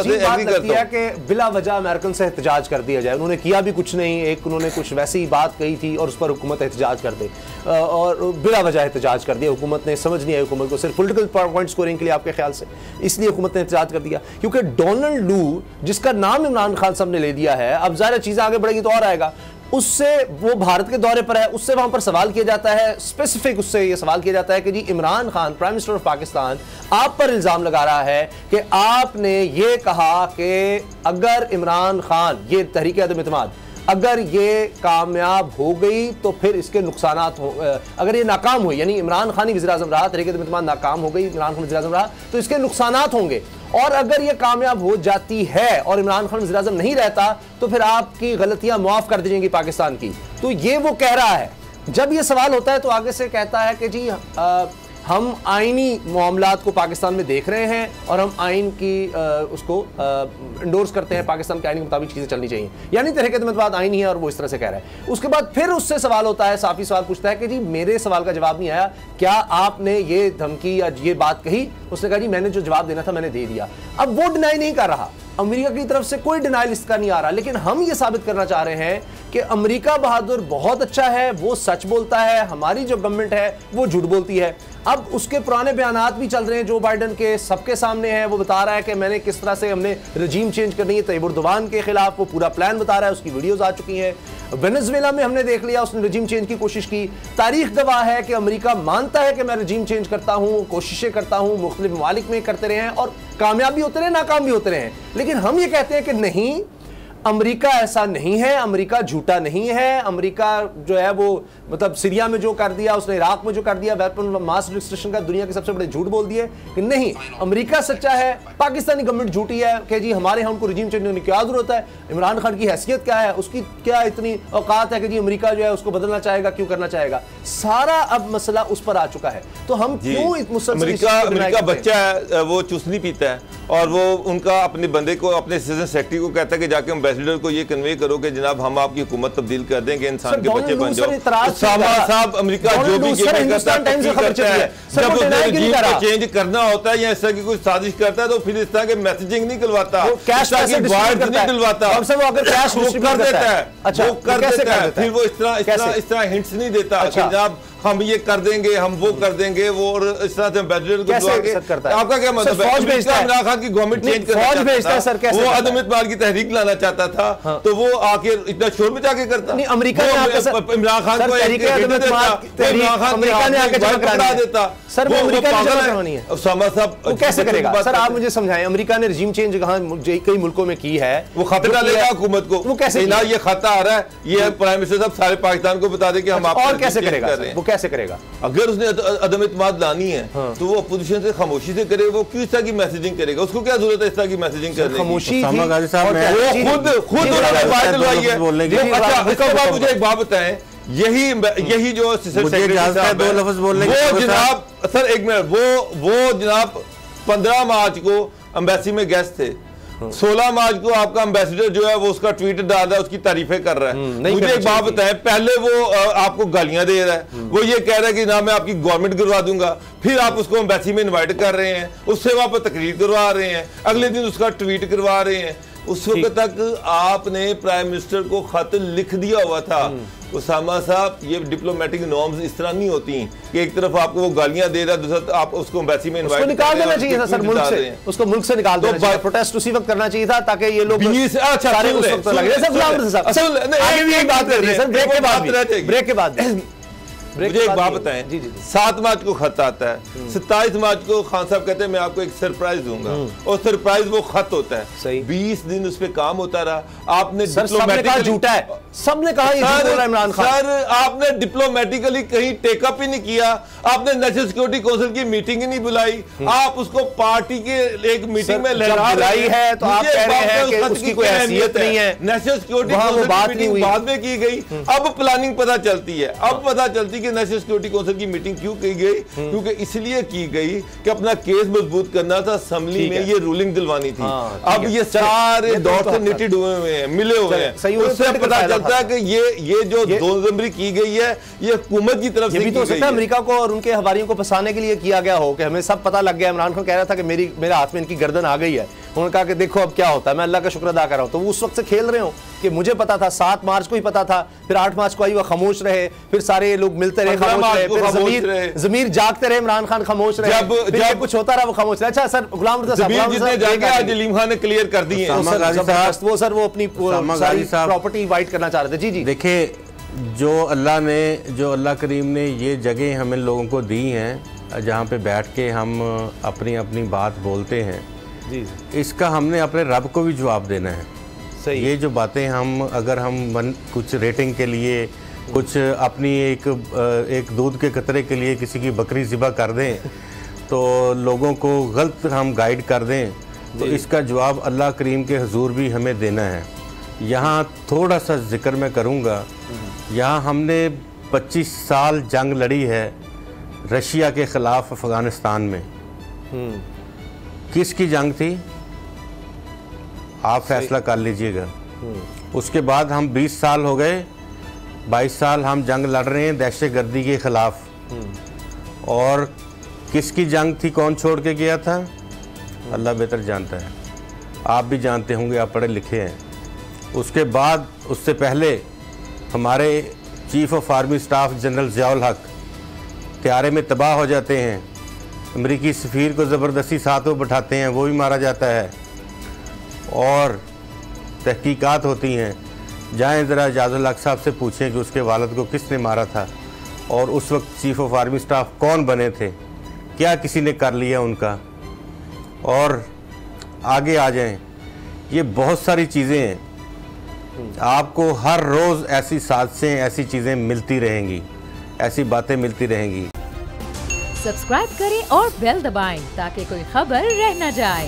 अजीब बात लगती है कि बिला वजह अमेरिकन से एहतजाज कर दिया जाए। उन्होंने किया भी कुछ नहीं, एक उन्होंने कुछ वैसी बात कही थी और उस पर हुकूमत एहतजाज कर दे, और बिला वजह एहतजाज कर दिया। हुकूमत ने समझ नहीं आई, हुकूमत को सिर्फ पॉलिटिकल पॉइंट स्कोरिंग के लिए आपके ख्याल से इसलिए हुकूमत ने एहतजाज कर दिया क्योंकि डोनाल्ड लू जिसका नाम इमरान खान साहब ने ले दिया है, अब ज़ाहिर चीज़ें आगे बढ़ेगी तो और आएगा, उससे वो भारत के दौरे पर है, उससे वहां पर सवाल किया जाता है, स्पेसिफिक उससे ये सवाल किया जाता है कि ji Imran Khan prime minister of Pakistan आप पर इल्जाम लगा रहा है कि आपने ये कहा कि अगर इमरान खान ये तहरीक अदम इत्तेमाद अगर ये कामयाब हो गई तो फिर इसके नुकसानात हो, अगर ये नाकाम हुई यानी इमरान खान ही वज़ीर-ए-आज़म रहा, तहरीक अदम इत्तेमाद नाकाम हो गई, इमरान खान वज़ीर-ए-आज़म रहा तो इसके नुकसानात होंगे, और अगर ये कामयाब हो जाती है और इमरान खान वज़ीर-ए-आज़म नहीं रहता तो फिर आपकी गलतियां माफ़ कर दी जाएंगी पाकिस्तान की। तो ये वो कह रहा है। जब ये सवाल होता है तो आगे से कहता है कि जी हम आइनी मामलात को पाकिस्तान में देख रहे हैं और हम आइन की उसको इंडोर्स करते हैं, पाकिस्तान के आइन के मुताबिक चीज़ें चलनी चाहिए, यानी तहरीक अदम इत्तेमाद आइन ही है और वो इस तरह से कह रहा है। उसके बाद फिर उससे सवाल होता है, साफ़ी सवाल पूछता है कि जी मेरे सवाल का जवाब नहीं आया, क्या आपने ये धमकी या ये बात कही? उसने कहा जी मैंने जो जवाब देना था मैंने दे दिया। अब वो डिनाई नहीं कर रहा, अमेरिका की तरफ से कोई डिनाइल इसका नहीं आ रहा, लेकिन हम ये साबित करना चाह रहे हैं कि अमेरिका बहादुर बहुत अच्छा है, वो सच बोलता है, हमारी जो गवर्नमेंट है वो झूठ बोलती है। अब उसके पुराने बयानात भी चल रहे हैं जो बाइडन के, सबके सामने है, वो बता रहा है कि मैंने किस तरह से हमने रजीम चेंज करनी है तैयब एर्दोगान के खिलाफ, वो पूरा प्लान बता रहा है, उसकी वीडियोस आ चुकी हैं। वेनेजुएला में हमने देख लिया, उसने रजीम चेंज की कोशिश की। तारीख गवाह है कि अमेरिका मानता है कि मैं रजीम चेंज करता हूँ, कोशिशें करता हूँ, मुख्तलिफ ममालिक में करते रहे हैं और कामयाब भी होते रहे, नाकाम भी होते रहे हैं। लेकिन हम ये कहते हैं कि नहीं, अमेरिका ऐसा नहीं है, अमेरिका झूठा नहीं है। अमेरिका जो है वो मतलब सीरिया में जो कर दिया, उसने इराक में जो कर दिया, वेपन मास डिस्ट्रक्शन का दुनिया के सबसे बड़े झूठ बोल दिए कि नहीं अमेरिका सच्चा है, पाकिस्तानी गवर्नमेंट झूठी है कि जी हमारे यहाँ उनको रजीम चेंज करने की क्या जरूरत है, इमरान खान की हैसियत क्या है, उसकी क्या इतनी औकात है कि जी अमेरिका जो है उसको बदलना चाहेगा, क्यों करना चाहेगा। सारा अब मसला उस पर आ चुका है। तो हम क्यों अमेरिका बच्चा है, वो चूसनी पीता है और वो उनका अपने बंदे को, अपने सिटीजन सेक्रेटरी को कहता है कि जाके एम्बेसडर को ये कन्वे करो कि जनाब हम आपकी हुकूमत तब्दील कर देंगे, इंसान के बच्चे बन जाओ। साहब अमेरिका जो भी करता है, जब उसने रजीम को चेंज करना होता है या इस तरह की कोई साजिश करता है तो फिर इस तरह के मैसेजिंग नहीं दिलवाता, नहीं दिलवाता, वो कर देता है, वो कर देता है, फिर वो इस तरह हिंट्स नहीं देता कि जनाब हम ये कर देंगे, हम वो कर देंगे, वो और इस तरह से एम्बेसडर को बुलाके। आपका क्या मतलब है? इमरान खान की गवर्नमेंट चेंज करना चाहता था, वो अदम इत्तेमाद की तहरीक लाना चाहता था, तो वो आके इतना शोर मचा के करता। नहीं, अमेरिका ने इमरान खान को पकड़ा देता। सर वो अमेरिका ने जमा करवानी है, उसामा साहब वो कैसे करेगा? सर आप मुझे समझाएं, अमेरिका ने रजीम चेंज कई मुल्कों में की है, वो खतरा लेगा हुकूमत को, वो कैसे ये खतरा आ रहा है, ये प्राइम मिनिस्टर साहब सारे पाकिस्तान को बता दे कि हम और कैसे करेगा? कैसे करेगा? अगर उसने अदम इत्तेमाद लानी है तो वो अपोजिशन से खामोशी से करे, वो क्यों इस तरह की मैसेजिंग करेगा? उसको क्या जरूरत है इस तरह की मैसेजिंग करने की? खामोशी खुद उन्होंने बात दिलवाई है। अच्छा मुझे एक बात बताएं, यही जो दो लफ्ज बोलने वो जनाब, सर एक मिनट, वो जनाब 15 मार्च को एम्बेसी में गेस्ट थे, 16 मार्च को आपका एम्बेसडर जो है वो उसका ट्वीट डाल रहा है, उसकी तारीफें कर रहा है। मुझे एक बात बताएं, पहले वो आपको गालियां दे रहा है, वो ये कह रहा है कि ना मैं आपकी गवर्नमेंट करवा दूंगा, फिर आप उसको एम्बेसी में इनवाइट कर रहे हैं, उससे वहां पर तकरीर करवा रहे हैं, अगले दिन उसका ट्वीट करवा रहे हैं। उस वक्त तक आपने प्राइम मिनिस्टर को खत लिख दिया हुआ था। उसामा साहब, ये डिप्लोमेटिक नॉर्म्स इस तरह नहीं होती कि एक तरफ आपको वो गालियां दे रहा है, दूसरा आप उसको एम्बेसी में इनवाइट निकाल देना चाहिए था सर, मुल्क से, उसको मुल्क से निकाल देना चाहिए, प्रोटेस्ट उसी वक्त करना चाहिए था ताकि ये लोग सारे उस वक्त लगे। ब्रेक के बाद मुझे एक बात बताएं, 7 मार्च को खत आता है, 27 मार्च को खान साहब कहते हैं मैं आपको एक सरप्राइज दूंगा, और सरप्राइज वो खत होता है। 20 दिन उस पर काम होता रहा। आपने झूठा है, सबने कहा इमरान खान, सर आपने डिप्लोमेटिकली कहीं टेकअप ही नहीं किया, आपने नेशनल सिक्योरिटी काउंसिल की मीटिंग ही नहीं बुलाई, आप उसको पार्टी के एक मीटिंग में लहरा रही है तो आप कह रहे हैं कि उसकी कोई हैसियत नहीं है। नेशनल सिक्योरिटी काउंसिल की मीटिंग बाद में की गई, अब प्लानिंग पता चलती है, अब पता चलती कि नेशनल सिक्योरिटी काउंसिल की मीटिंग क्यों की गई, क्योंकि इसलिए की गई कि अपना केस मजबूत करना था, असेंबली में ये रूलिंग दिलवानी थी। अब ये सारे दौर से निटिड हुए हैं, मिले हुए हैं, उससे पता चलता है कि ये जो 2 नवंबर की गई है ये हुकूमत की तरफ से भी तो सकता है अमेरिका को और उनके हवारियों को फंसाने के लिए किया गया हो, कि हमें सब पता लग गया, इमरान खान कह रहा था कि मेरे हाथ में इनकी गर्दन आ गई है, उन्होंने कहा कि देखो अब क्या होता है, मैं अल्लाह का शुक्र अदा कर रहा हूँ। तो वो उस वक्त से खेल रहे हो कि मुझे पता था, 7 मार्च को ही पता था, फिर 8 मार्च को आई वो खामोश रहे, फिर सारे लोग मिलते रहे खामोश रहे, फिर ज़मीर जागते रहे, इमरान खान खामोश रहे, जब कुछ होता रहा वो खामोश रहे। अच्छा सर, गुलाम रज़ा साहब आज अलीम खान ने क्लियर कर दी है वो सर, वो अपनी सारी प्रॉपर्टी वाइट करना चाह रहे थे। जी जी देखिए, जो अल्लाह करीम ने ये जगह हमें लोगों को दी हैं जहाँ पे बैठ के हम अपनी अपनी बात बोलते हैं, जी इसका हमने अपने रब को भी जवाब देना है। सही। ये जो बातें अगर हम कुछ रेटिंग के लिए, कुछ अपनी एक दूध के कतरे के लिए किसी की बकरी ज़िबा कर दें तो लोगों को गलत हम गाइड कर दें, तो इसका जवाब अल्लाह करीम के हुजूर भी हमें देना है। यहाँ थोड़ा सा जिक्र मैं करूँगा, यहाँ हमने 25 साल जंग लड़ी है रशिया के ख़िलाफ़ अफ़गानिस्तान में। किसकी जंग थी आप फैसला कर लीजिएगा। उसके बाद हम 20 साल हो गए, 22 साल हम जंग लड़ रहे हैं दहशतगर्दी के ख़िलाफ़। और किसकी जंग थी, कौन छोड़ के गया था, अल्लाह बेहतर जानता है, आप भी जानते होंगे, आप पढ़े लिखे हैं। उसके बाद उससे पहले हमारे chief of army staff general Ziaul हक त्यारे में तबाह हो जाते हैं, अमरीकी सफ़ीर को ज़बरदस्ती साथ में बिठाते हैं, वो भी मारा जाता है। और तहकीकात होती हैं, जाएँ ज़रा एजाज़ुल हक साहब से पूछें कि उसके वालिद को किसने मारा था और उस वक्त चीफ ऑफ आर्मी स्टाफ कौन बने थे, क्या किसी ने कर लिया उनका। और आगे आ जाएं, ये बहुत सारी चीज़ें हैं, आपको हर रोज़ ऐसी हादसे, ऐसी चीज़ें मिलती रहेंगी, ऐसी बातें मिलती रहेंगी। सब्सक्राइब करें और बेल दबाएं ताकि कोई खबर रह न जाए।